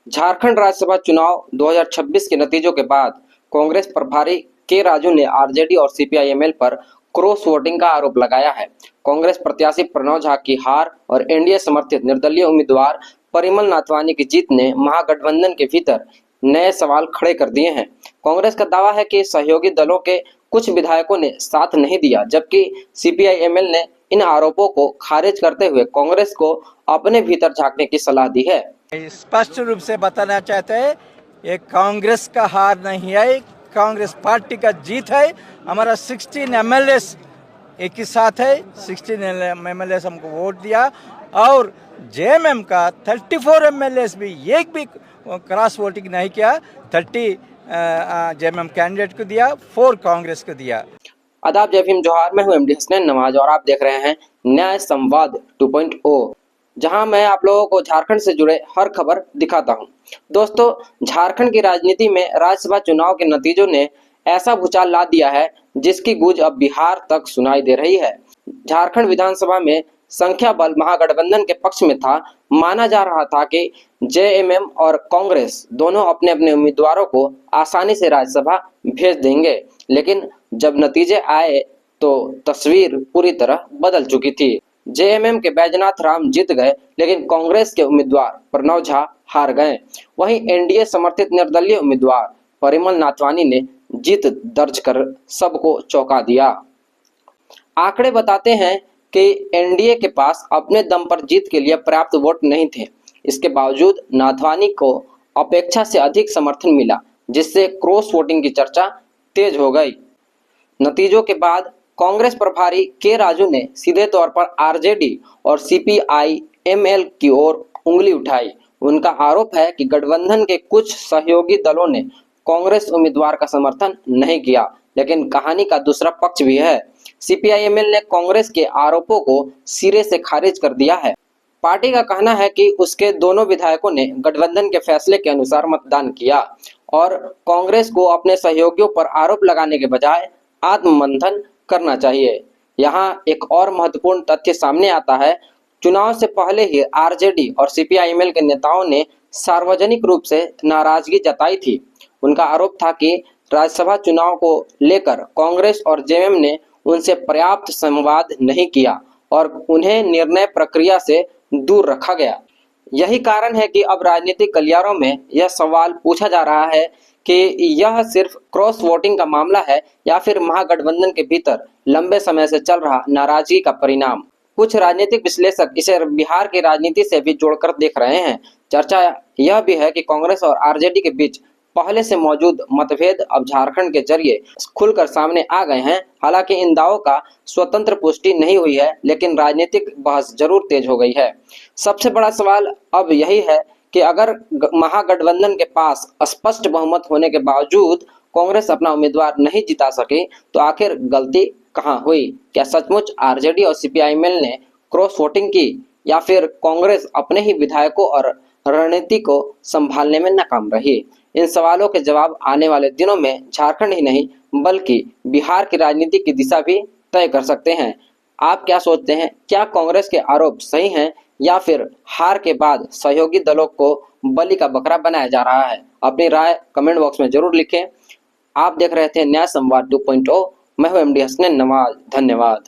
झारखंड राज्यसभा चुनाव 2026 के नतीजों के बाद कांग्रेस प्रभारी के राजू ने आरजेडी और सीपीआईएमएल पर क्रॉस वोटिंग का आरोप लगाया है। कांग्रेस प्रत्याशी प्रणव झा की हार और एनडीए समर्थित निर्दलीय उम्मीदवार परिमल नाथवानी की जीत ने महागठबंधन के भीतर नए सवाल खड़े कर दिए हैं। कांग्रेस का दावा है कि सहयोगी दलों के कुछ विधायकों ने साथ नहीं दिया, जबकि सीपीआईएमएल ने इन आरोपों को खारिज करते हुए कांग्रेस को अपने भीतर झांकने की सलाह दी है। स्पष्ट रूप से बताना चाहते हैं, ये कांग्रेस का हार नहीं है, कांग्रेस पार्टी का जीत है। हमारा 16 एमएलए एक ही साथ है, 16 एमएलए हमको वोट दिया और जेएमएम का 34 एमएलए भी एक भी क्रॉस वोटिंग नहीं किया। 30 जेएमएम कैंडिडेट को दिया, 4 कांग्रेस को दिया। आदाब, जय भीम, जोहार। मैं हूं एमडी हसनैन नवाज और आप देख रहे हैं न्याय संवाद 2.0, जहां मैं आप लोगों को झारखंड से जुड़े हर खबर दिखाता हूं। दोस्तों, झारखंड की राजनीति में राज्यसभा चुनाव के नतीजों ने ऐसा भूचाल ला दिया है जिसकी गूंज अब बिहार तक सुनाई दे रही है। झारखंड विधानसभा में संख्या बल महागठबंधन के पक्ष में था। माना जा रहा था कि जेएमएम और कांग्रेस दोनों अपने अपने उम्मीदवारों को आसानी से राज्यसभा भेज देंगे, लेकिन जब नतीजे आए तो तस्वीर पूरी तरह बदल चुकी थी। जेएमएम के बैजनाथ राम जीत गए, लेकिन कांग्रेस के उम्मीदवार प्रणव झा हार गए। वहीं एनडीए समर्थित निर्दलीय उम्मीदवार परिमल नाथवानी ने जीत दर्ज कर सबको चौंका दिया। आंकड़े बताते हैं कि एनडीए के पास अपने दम पर जीत के लिए पर्याप्त वोट नहीं थे। इसके बावजूद नाथवानी को अपेक्षा से अधिक समर्थन मिला, जिससे क्रॉस वोटिंग की चर्चा तेज हो गई। नतीजों के बाद कांग्रेस प्रभारी के राजू ने सीधे तौर पर आरजेडी और सीपीआईएमएल की ओर उंगली उठाई। उनका आरोप है कि गठबंधन के कुछ सहयोगी दलों ने कांग्रेस उम्मीदवार का समर्थन नहीं किया, लेकिन कहानी का दूसरा पक्ष भी है। सीपीआईएमएल ने कांग्रेस के आरोपों को सिरे से खारिज कर दिया है। पार्टी का कहना है कि उसके दोनों विधायकों ने गठबंधन के फैसले के अनुसार मतदान किया और कांग्रेस को अपने सहयोगियों पर आरोप लगाने के बजाय आत्ममंथन करना चाहिए। यहाँ एक और महत्वपूर्ण तथ्य सामने आता है। चुनाव से पहले ही आरजेडी और सीपीआईएमएल के नेताओं ने सार्वजनिक रूप से नाराजगी जताई थी। उनका आरोप था कि राज्यसभा चुनाव को लेकर कांग्रेस और जेएमएम ने उनसे पर्याप्त संवाद नहीं किया और उन्हें निर्णय प्रक्रिया से दूर रखा गया। यही कारण है कि अब राजनीतिक गलियारों में यह सवाल पूछा जा रहा है कि यह सिर्फ क्रॉस वोटिंग का मामला है या फिर महागठबंधन के भीतर लंबे समय से चल रहा नाराजगी का परिणाम। कुछ राजनीतिक विश्लेषक इसे बिहार की राजनीति से भी जोड़कर देख रहे हैं। चर्चा यह भी है कि कांग्रेस और आरजेडी के बीच पहले से मौजूद मतभेद अब झारखंड के जरिए खुलकर सामने आ गए हैं। हालांकि इन दावों का स्वतंत्र पुष्टि नहीं हुई है, लेकिन राजनीतिक बहस जरूर तेज हो गई है। सबसे बड़ा सवाल अब यही है कि अगर महागठबंधन के पास स्पष्ट बहुमत होने के बावजूद कांग्रेस अपना उम्मीदवार नहीं जिता सके, तो आखिर गलती कहां हुई? क्या सचमुच आरजेडी और सीपीआईएमएल ने क्रॉस वोटिंग की, या फिर कांग्रेस अपने ही विधायकों और रणनीति को संभालने में नाकाम रही? इन सवालों के जवाब आने वाले दिनों में झारखंड ही नहीं बल्कि बिहार की राजनीति की दिशा भी तय कर सकते हैं। आप क्या सोचते हैं? क्या कांग्रेस के आरोप सही हैं या फिर हार के बाद सहयोगी दलों को बलि का बकरा बनाया जा रहा है? अपनी राय कमेंट बॉक्स में जरूर लिखें। आप देख रहे थे न्याय संवाद 2.0। मैं हूं एमडी हसनैन नवाज। धन्यवाद।